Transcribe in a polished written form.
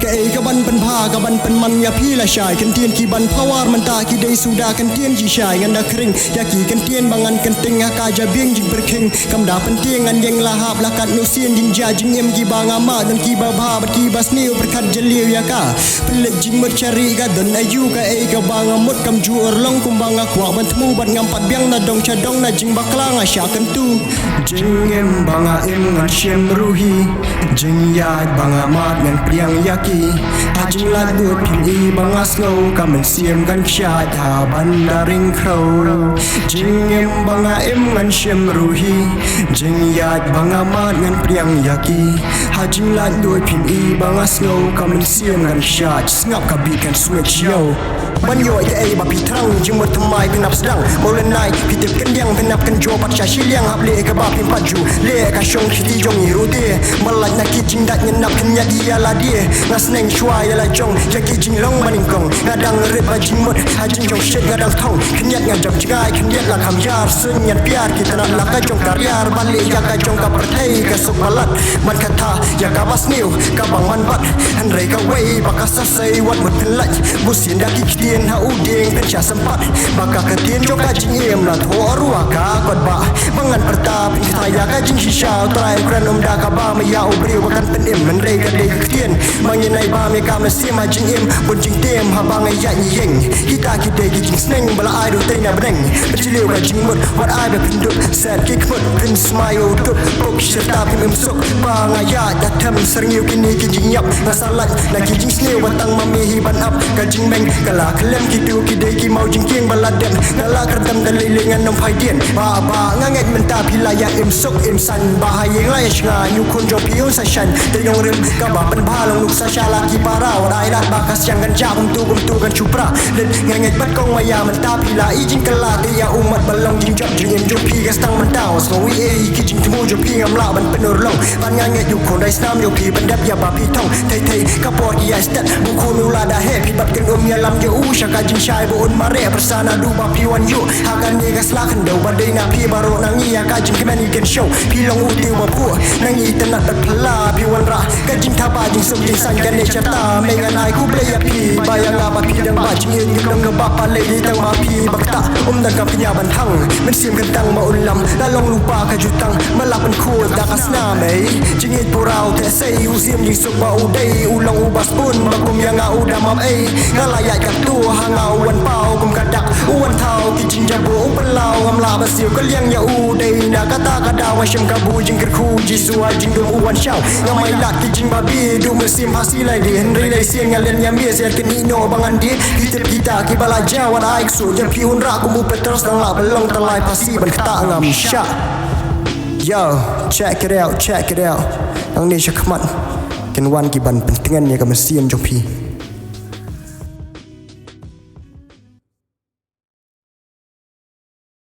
ke ke ban pen pha ke ban pen man ya phi la shai kan tien ki ban pawar man ta ki dei suda kan tien ji shai ngan da kring ya ki kan tien bangan kan ting ka ja bieng jing berking kam da pen tien ngan yeng la hap la kat no sien jing ja jing em ki banga ma dan ki ba ba ki bas niu berkat jeliu ya ka pelet jing mer cari ga dan ayu ke banga mut kam ju long kum banga kwa ban tmu ban ngam pat biang na dong cha dong na jing baklang a sha kan tu jing em banga em ngan shem ruhi jing ya banga mat ngan priang yaki a jing la du pin i banga slow kam siem gan sha tha banda ring crow jing em banga em ngan shem ruhi jing ya banga mat ngan priang yaki a jing la du pin i banga slow kam siem gan sha ngap ka bi kan switch yo ban yo ke ba pi trang jing mo thamai pinap sedang molen nai pi tep kan yang pinap kan jo pat cha shiliang hap le ka ba pin paju le ka shong khiti jong ni ru de malak na ki jing dat nyen nap kan ya dia la die ngas neng shwa ya la jong ja ki jing long maning kong ngadang re ba jing mot ha jing jong shet ngadang thong kan yat ngajak jigai kan yat la kham yar sun nyan piar ki tanat la ka jong karyar ban le ya ka jong ka perthai ka sok balat man kata ya ka bas niu ka bang man bat han re ka wei ba ka sa sei wat mut lat busin da ki tien ha u ding pen cha sempat baka ka tien jo ka jing em la tho ruwa ka kot ba mangan pertap ki thaya ka jing shisha trai kran da ka ba ma ya u bre wa kan pen em man re ka de ka tien mangin nai ba me ka ma sim ha jing em bun jing tem ha ba ngai ya ni yeng kita ki de ki jing sneng bala ai do te na breng bachiliu ka jing mut wat ai ba pin dut set ki mut pin smile dut pok shita pin em sok ba ngai ya da tham serniu ki ni ki jing yap na salat na ki jing sneu batang ma mi hi ban up ka jing meng kala klem ki tu ki de ki mau jing kieng baladem kala kerdam dalile ngan nom phai dien ba nganget menta phila ya em sok em san ba hayeng lai shga nyu kun jo piu sa shan de yong rim ka ba ban ba long luk sa shala ki para wa dai lat ba ka syang gan ja kum tu gan chupra len nganget bat kong maya menta phila i jing kala de ya umat balong jing jok jing em jo pi ga stang menta so wi e ki jing tu jo pi ngam la ban penur long ban nganget yu kon dai snam yo pi ban dap ya ba pi thong thei ka por ya stat bu kun la da he pi bat ken ya lam je u shaka jing shai bo on mare persana du ba pi wan yu hakan ni ga slak ndo ba de na pi baro nang ni ya ka jing kemen ken show pi long u ti wa pu nang i tanat tak phla pi wan ra ka jing tha ba jing sum jing san kan ne chata me ngan ai ku ble ya pi ba ya la ba pi dang ba jing yin dang ga ba pa le ni tang ba pi bakta dang ka pinya ban thang men sim kan tang ma ulam la long lupa ka jutang malapan khu da ka sna me jing it purau te sei u sim jing sok ba u dei u long u bas pun ba kum ya nga u da mam ei ngala ya ka tu hangau wan pau kum ka dak u wan thau ki jing ja bo u lau ngam la ba siu ka liang ya u dei na ka ta ka da wa shim ka bu jing kir khu ji su a jing du u wan shau ngamai lat ki jing ba bi du me sim hasi lai di henry lai sien ngalen ya mi ser ke ni no bangan di hitep kita ki bala jawan ai su ja pi un ra ku mu petros dang la belong talai pasi ban kata ngam sha yo check it out nang ni shakman ken wan ki ban pentingan ya ka mesim jo pi